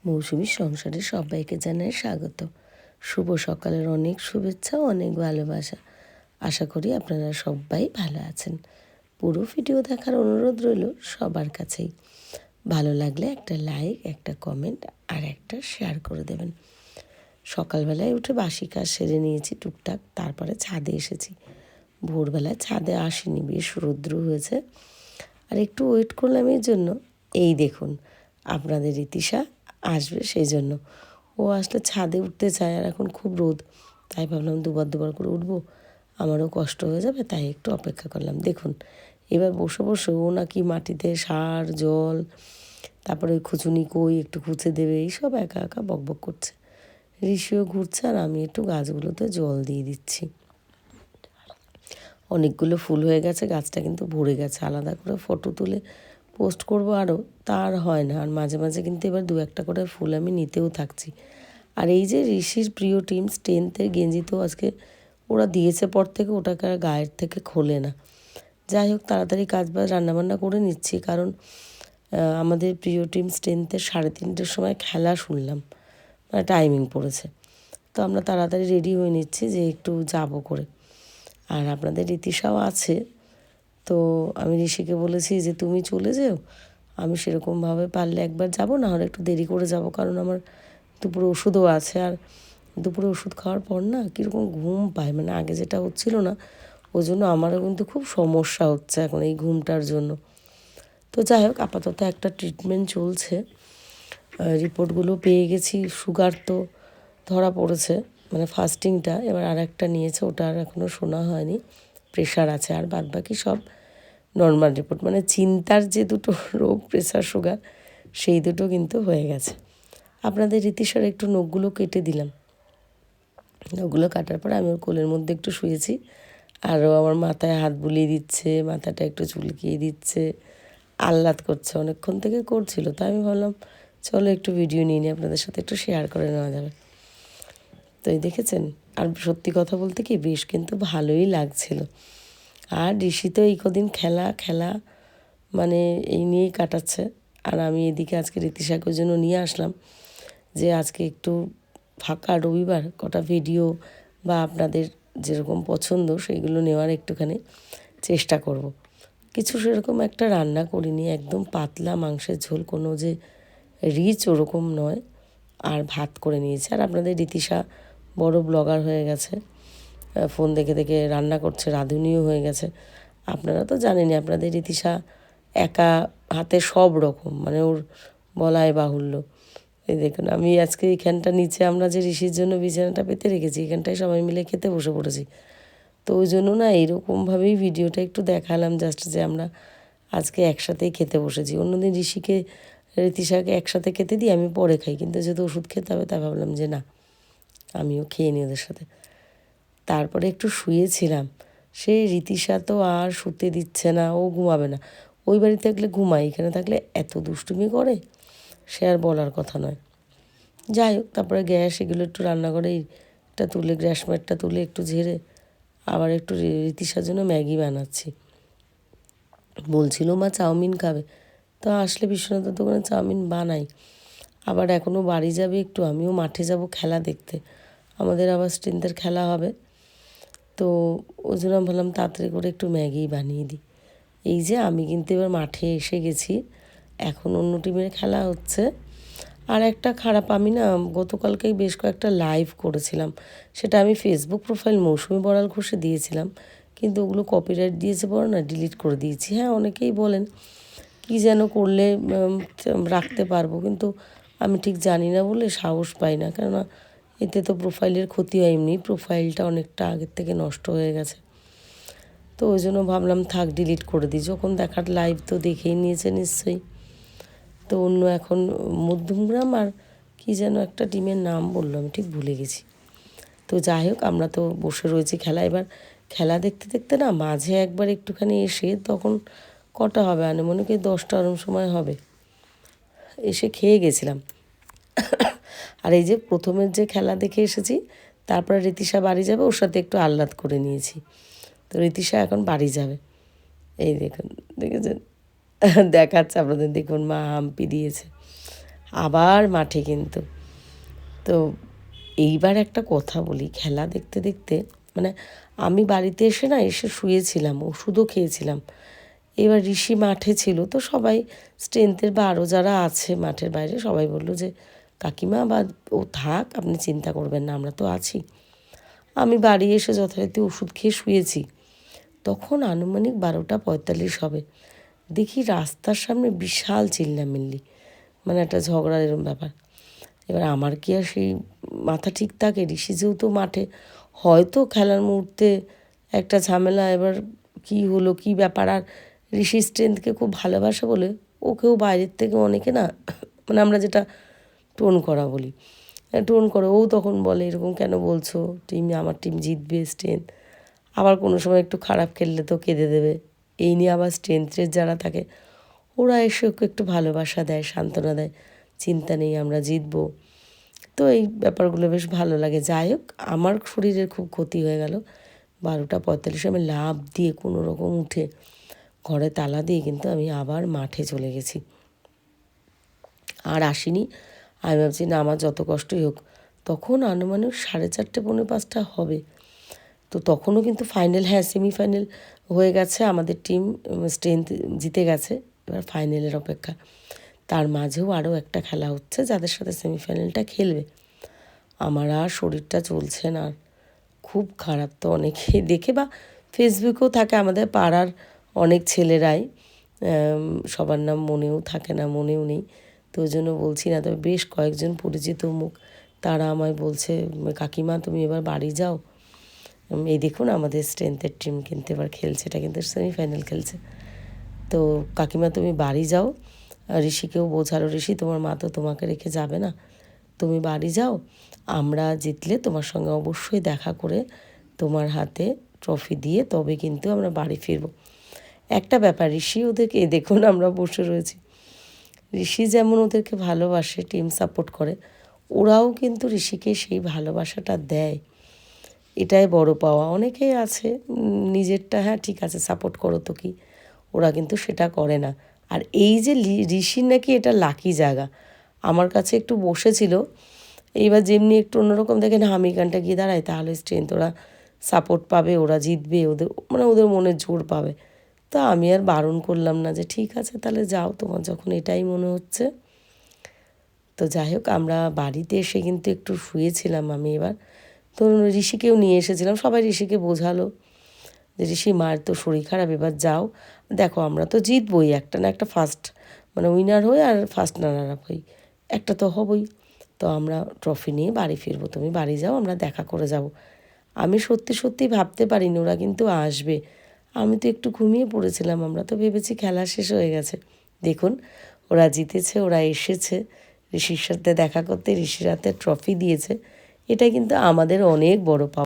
মৌসুমীর সংসারে সবাইকে জানাই স্বাগত। শুভ সকালের অনেক শুভেচ্ছা, অনেক ভালোবাসা। আশা করি আপনারা সবাই ভালো আছেন। পুরো ভিডিও দেখার অনুরোধ রইল সবার কাছেই। ভালো লাগলে একটা লাইক, একটা কমেন্ট আর একটা শেয়ার করে দেবেন। সকালবেলায় উঠে বাসি কাজ সেরে নিয়েছি টুকটাক, তারপরে ছাদে এসেছি। ভোরবেলায় ছাদে আসিনি, বেশ রৌদ্র হয়েছে। আর একটু ওয়েট করলাম এই জন্য, এই দেখুন আপনাদের ইতিশা আসবে সেই জন্য। ও আসলে ছাদে উঠতে চায়, আর এখন খুব রোদ, তাই ভাবলাম দুবার করে উঠবো, আমারও কষ্ট হয়ে যাবে, তাই একটু অপেক্ষা করলাম। দেখুন এবার বসে বসে ও নাকি মাটিতে সার জল, তারপরে ওই খুচুনি কই একটু খুঁচে দেবে, এইসব একা একা বকবক করছে। ঋষিও ঘুরছে আর আমি একটু গাছগুলোতে জল দিয়ে দিচ্ছি। অনেকগুলো ফুল হয়ে গেছে, গাছটা কিন্তু ভরে গেছে। আলাদা করে ফটো তুলে পোস্ট করব আরও, তার হয় না। আর মাঝে মাঝে কিন্তু এবার দু একটা করে ফুল আমি নিতেও থাকছি। আর এই যে ঋষির প্রিয় টিম স্ট্রেংথের গেঞ্জি তো আজকে ওরা দিয়েছে পর থেকে, ওটাকে আর গায়ের থেকে খোলে না। যাই হোক, তাড়াতাড়ি কাজ বাজ রান্নাবান্না করে নিচ্ছি, কারণ আমাদের প্রিয় টিম স্ট্রেংথের 3:30টার সময় খেলা শুনলাম, মানে টাইমিং পড়েছে। তো আমরা তাড়াতাড়ি রেডি হয়ে নিচ্ছি যে একটু যাব করে। আর আপনাদের ঋতিশাও আছে, তো আমি ঋষিকে বলেছি যে তুমি চলে যেও, আমি সেরকমভাবে পারলে একবার যাব, না হলে একটু দেরি করে যাব, কারণ আমার দুপুরে ওষুধও আছে। আর দুপুরে ওষুধ খাওয়ার পর না কীরকম ঘুম পায়, মানে আগে যেটা হচ্ছিল না, ওই জন্য আমারও কিন্তু খুব সমস্যা হচ্ছে এখন এই ঘুমটার জন্য। তো যাই হোক, আপাতত একটা ট্রিটমেন্ট চলছে, রিপোর্টগুলো পেয়ে গেছি। সুগার তো ধরা পড়েছে, মানে ফাস্টিংটা, এবার আর একটা নিয়েছে, ওটা আর এখনও শোনা হয়নি। প্রেশার আছে, আর বাদবাকি সব নর্মাল রিপোর্ট। মানে চিন্তার যে দুটো রোগ, প্রেশার সুগার, সেই দুটো কিন্তু হয়ে গেছে। আপনাদের রীতিশার একটু নখগুলো কেটে দিলাম। নখগুলো কাটার পর আমি ওর কোলের মধ্যে একটু শুয়েছি, আরও আমার মাথায় হাত বুলিয়ে দিচ্ছে, মাথাটা একটু চুলকিয়ে দিচ্ছে, আহ্লাদ করছে, অনেকক্ষণ থেকে করছিল। তাই আমি ভাবলাম চলো একটু ভিডিও নিয়ে নিই, আপনাদের সাথে একটু শেয়ার করে নেওয়া যাবে। তো এই দেখেছেন, আর সত্যি কথা বলতে কি বেশ কিন্তু ভালোই লাগছিল। আর ঋষি তো এই কদিন খেলা মানে এই নিয়েই কাটাচ্ছে। আর আমি এদিকে আজকে রীতিশাকের জন্য নিয়ে আসলাম, যে আজকে একটু ফাঁকা রবিবার, কটা ভিডিও বা আপনাদের যেরকম পছন্দ সেইগুলো নেওয়ার একটুখানি চেষ্টা করব। কিছু সেরকম একটা রান্না করিনি, একদম পাতলা মাংসের ঝোল, কোনো যে রিচ ওরকম নয়। আর ভাত করে নিয়েছি। আর আপনাদের রীতিশা বড় ব্লগার হয়ে গেছে, ফোন দেখে দেখে রান্না করছে, রাঁধুনিও হয়ে গেছে। আপনারা তো জানেনই, আপনাদের রীতিশা একা হাতে সব রকম, মানে ওর বলাই বাহুল্য। এই দেখুন, আমি আজকে এইখানটা নিচে আমরা যে ঋষির জন্য বিছানাটা পেতে রেখেছি, এখানটায় সবাই মিলে খেতে বসে পড়েছি। তো ওই জন্য না এইরকমভাবেই ভিডিওটা একটু দেখালাম, জাস্ট যে আমরা আজকে একসাথেই খেতে বসেছি। অন্যদিন ঋষিকে রীতিশাকে একসাথে খেতে দিই, আমি পরে খাই, কিন্তু যেহেতু ওষুধ খেতে হবে তাই ভাবলাম যে না, আমিও খেয়ে নিই ওদের সাথে। তারপরে একটু শুয়েছিলাম, সে রীতিশা তো আর শুতে দিচ্ছে না, ও ঘুমাবে না। ওই বাড়িতে থাকলে ঘুমায়, এখানে থাকলে এত দুষ্টুমি করে, সে আর বলার কথা নয়। যাই হোক, তারপরে গ্যাস এগুলো একটু রান্না করে এটা তুলে, গ্যাস ম্যাটটা তুলে একটু ঝেড়ে আবার একটু রীতিশার জন্য ম্যাগি বানাচ্ছি। বলছিল মা চাউমিন খাবে, তো আসলে বিশ্বনাথের দোকানে চাউমিন বানাই। আবার এখনও বাড়ি যাবে একটু, আমিও মাঠে যাব খেলা দেখতে, আমাদের আবার স্ট্রেন্থের খেলা হবে। তো ওই জন্য আমি ভাবলাম তাড়াতাড়ি করে একটু ম্যাগি বানিয়ে দিই। এই যে আমি কিন্তু এবার মাঠে এসে গেছি, এখন অন্য টিমের খেলা হচ্ছে। আর একটা খারাপ, আমি না গতকালকেই বেশ কয়েকটা লাইভ করেছিলাম, সেটা আমি ফেসবুক প্রোফাইল মৌসুমি বড়াল ঘোষে দিয়েছিলাম, কিন্তু ওগুলো কপিরাইট দিয়েছে বড় না, ডিলিট করে দিয়েছি। হ্যাঁ, অনেকেই বলেন কি যেন করলে রাখতে পারবো, কিন্তু আমি ঠিক জানি না বলে সাহস পাই না, কেননা এতে তো প্রোফাইলের ক্ষতি হয়, এমনি প্রোফাইলটা অনেকটা আগের থেকে নষ্ট হয়ে গেছে। তো ওই জন্য ভাবলাম থাক, ডিলিট করে দিই, যখন দেখার লাইভ তো দেখেই নিয়েছে নিশ্চয়ই। তো অন্য এখন মধ্যমগ্রাম আর কি যেন একটা টিমের নাম বললো, আমি ঠিক ভুলে গেছি। তো যাই হোক, আমরা তো বসে রয়েছি খেলা। এবার খেলা দেখতে দেখতে না মাঝে একবার একটুখানি এসে, তখন কটা হবে মনে করি 10টা ওরম সময় হবে, এসে খেয়ে গেছিলাম। আর এই যে প্রথমের যে খেলা দেখে এসেছি, তারপরে রীতিশা বাড়ি যাবে, ওর সাথে একটু আহ্লাদ করে নিয়েছি। তো রীতিশা এখন বাড়ি যাবে, এই দেখুন, দেখেছেন, দেখাচ্ছে আপনাদের, দেখুন মা হাম্পি দিয়েছে। আবার মাঠে কিন্তু। তো এইবার একটা কথা বলি, খেলা দেখতে দেখতে মানে আমি বাড়িতে এসে শুয়েছিলাম, ওষুধও খেয়েছিলাম। এবার ঋষি মাঠে ছিল, তো সবাই স্ট্রেংথের বা আরও যারা আছে মাঠের বাইরে সবাই বললো যে কাকিমা বা ও থাক, আপনি চিন্তা করবেন না, আমরা তো আছি। আমি বাড়ি এসে যথারীতি ওষুধ খেয়ে শুয়েছি। তখন আনুমানিক 12:45 হবে, দেখি রাস্তার সামনে বিশাল চিল্লামিল্লি, মানে একটা ঝগড়ার এরম ব্যাপার। এবার আমার কি আর সেই মাথা ঠিক থাকে, ঋষি যেহেতু মাঠে, হয়তো খেলার মুহূর্তে একটা ঝামেলা, এবার কি হলো কী ব্যাপার। আর ঋষির স্ট্রেংথকে খুব ভালোবাসে বলে ওকেও বাইরের থেকে অনেকে না মানে আমরা যেটা টোন করা বলি, টোন করে ও তখন বলে এরকম কেন বলছো, আমার টিম জিতবে স্ট্রেংথ। আবার কোনো সময় একটু খারাপ খেললে তো কেঁদে দেবে, এই নিয়ে আবার স্ট্রেংথের যারা থাকে ওরা এসে ওকে একটু ভালোবাসা দেয়, সান্ত্বনা দেয়, চিন্তা নেই আমরা জিতবো। তো এই ব্যাপারগুলো বেশ ভালো লাগে। যাই হোক, আমার শরীরের খুব ক্ষতি হয়ে গেল। 12:45 আমি লাফ দিয়ে কোনো রকম উঠে ঘরে তালা দিয়ে কিন্তু আমি আবার মাঠে চলে গেছি, আর আসিনি। আমি ভাবছি না, আমার যত কষ্টই হোক। তখন আনুমানিক 4:30 4:45 হবে। তো তখনও কিন্তু ফাইনাল, হ্যাঁ সেমিফাইনাল হয়ে গেছে, আমাদের টিম স্ট্রেংথ জিতে গেছে, এবার ফাইনালের অপেক্ষা। তার মাঝেও আরও একটা খেলা হচ্ছে যাদের সাথে সেমিফাইনালটা খেলবে। আমার আর শরীরটা চলছে না, খুব খারাপ। তো অনেকেই দেখে বা ফেসবুকেও থাকে আমাদের পাড়ার অনেক ছেলেরাই, সবার নাম মনেও থাকে না, মনেও নেই, তো ওই জন্য বলছি না। তবে বেশ কয়েকজন পরিচিত মুখ, তারা আমায় বলছে কাকিমা তুমি এবার বাড়ি যাও, এই দেখুন আমাদের স্ট্রেংথের টিম কিন্তু এবার খেলছে, এটা কিন্তু সেমিফাইনাল খেলছে, তো কাকিমা তুমি বাড়ি যাও। ঋষিকেও বোঝালো, ঋষি তোমার মা তো তোমাকে রেখে যাবে না, তুমি বাড়ি যাও, আমরা জিতলে তোমার সঙ্গে অবশ্যই দেখা করে তোমার হাতে ট্রফি দিয়ে তবে কিন্তু আমরা বাড়ি ফিরব। একটা ব্যাপার, ঋষি ওদেরকে দেখুন আমরা বসে রয়েছি, ঋষি যেমন ওদেরকে ভালোবাসে, টিম সাপোর্ট করে, ওরাও কিন্তু ঋষিকে সেই ভালোবাসাটা দেয়। এটাই বড় পাওয়া। অনেকেই আছে নিজেরটা, হ্যাঁ ঠিক আছে সাপোর্ট করো তো কি, ওরা কিন্তু সেটা করে না। আর এই যে ঋষির নাকি এটা লাকি জায়গা, আমার কাছে একটু বসেছিল, এইবার যেমনি একটু অন্যরকম দেখে না আমি এখানটা গিয়ে দাঁড়াই, তাহলে স্ট্রেংথ ওরা সাপোর্ট পাবে, ওরা জিতবে, ওদের মানে ওদের মনে জোর পাবে। তা আমি আর বারণ করলাম না, যে ঠিক আছে তাহলে যাও তোমার যখন এটাই মনে হচ্ছে। তো যাই হোক, আমরা বাড়িতে এসে কিন্তু একটু শুয়েছিলাম আমি। এবার তো ঋষিকেও নিয়ে এসেছিলাম, সবাই ঋষিকে বোঝালো যে ঋষি মায়ের তো শরীর খারাপ, এবার যাও, দেখো আমরা তো জিতবই, একটা না একটা ফার্স্ট মানে উইনার হই আর ফার্স্ট রানার আপ হই, একটা তো হবই। তো আমরা ট্রফি নিয়ে বাড়ি ফিরবো, তুমি বাড়ি যাও, আমরা দেখা করে যাব। আমি সত্যি সত্যি ভাবতে পারিনি ওরা কিন্তু আসবে। আমি তো একটু ঘুমিয়ে পড়েছিলাম, আমরা তো ভেবেছি খেলা শেষ হয়ে গেছে। দেখুন ওরা জিতেছে, ওরা এসেছে ঋষির সাথে দেখা করতে, ঋষির হাতে ট্রফি দিয়েছে, এটা কিন্তু আমাদের অনেক বড় পাওয়া।